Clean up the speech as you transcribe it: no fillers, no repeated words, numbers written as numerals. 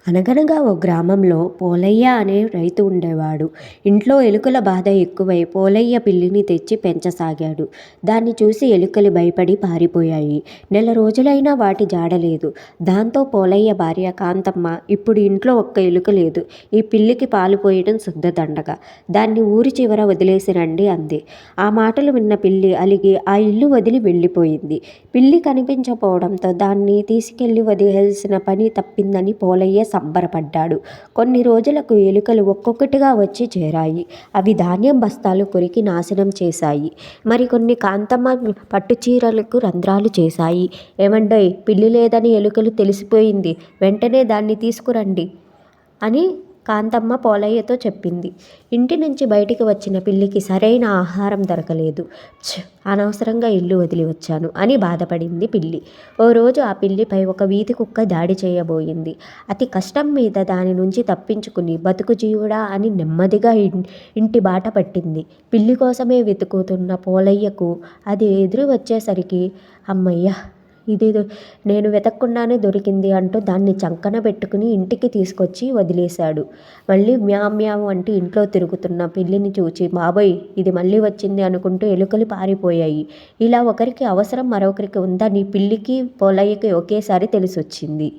అనగనగా ఓ గ్రామంలో పోలయ్య అనే రైతు ఉండేవాడు. ఇంట్లో ఎలుకల బాధ ఎక్కువై పోలయ్య పిల్లిని తెచ్చి పెంచసాగాడు. దాన్ని చూసి ఎలుకలు భయపడి పారిపోయాయి. నెల రోజులైనా వాటి జాడలేదు. దాంతో పోలయ్య భార్య కాంతమ్మ, ఇప్పుడు ఇంట్లో ఒక్క ఎలుక లేదు. ఈ పిల్లికి పాలు పోయడం శుద్ధ దండగ. దాన్ని ఊరి చివర వదిలేసి రండి అంది. ఆ మాటలు విన్న పిల్లి అలిగి ఆ ఇల్లు వదిలి వెళ్ళిపోయింది. పిల్లి కనిపించకపోవడంతో దాన్ని తీసుకెళ్లి వదిలేయాల్సిన పని తప్పిందని పోలయ్య సంబరపడ్డాడు. కొన్ని రోజులకు ఎలుకలు ఒక్కొక్కటిగా వచ్చి చేరాయి. అవి ధాన్యం బస్తాలు కొరికి నాశనం చేశాయి. మరికొన్ని కాంతమ్మ పట్టుచీరలకు రంధ్రాలు చేశాయి. ఏమండోయ్, పిల్లి లేదని ఎలుకలు తెలిసిపోయింది, వెంటనే దాన్ని తీసుకురండి అని కాంతమ్మ పోలయ్యతో చెప్పింది. ఇంటి నుంచి బయటికి వచ్చిన పిల్లికి సరైన ఆహారం దొరకలేదు. అనవసరంగా ఇల్లు వదిలి వచ్చాను అని బాధపడింది పిల్లి. ఓ రోజు ఆ పిల్లిపై ఒక వీధి కుక్క దాడి చేయబోయింది. అతి కష్టం మీద దాని నుంచి తప్పించుకుని బతుకు జీవుడా అని నెమ్మదిగా ఇంటి బాట పట్టింది. పిల్లి కోసమే వెతుకుతున్న పోలయ్యకు అది ఎదురు వచ్చేసరికి, అమ్మయ్య, ఇది నేను వెతక్కుండానే దొరికింది అంటూ దాన్ని చంకన పెట్టుకుని ఇంటికి తీసుకొచ్చి వదిలేశాడు. మళ్ళీ మ్యావ్ మ్యావ్ అంటూ ఇంట్లో తిరుగుతున్న పిల్లిని చూచి, బాబోయ్, ఇది మళ్ళీ వచ్చింది అనుకుంటూ ఎలుకలు పారిపోయాయి. ఇలా ఒకరికి అవసరం మరొకరికి ఉందని పిల్లికి పోలయ్యకి ఒకేసారి తెలిసొచ్చింది.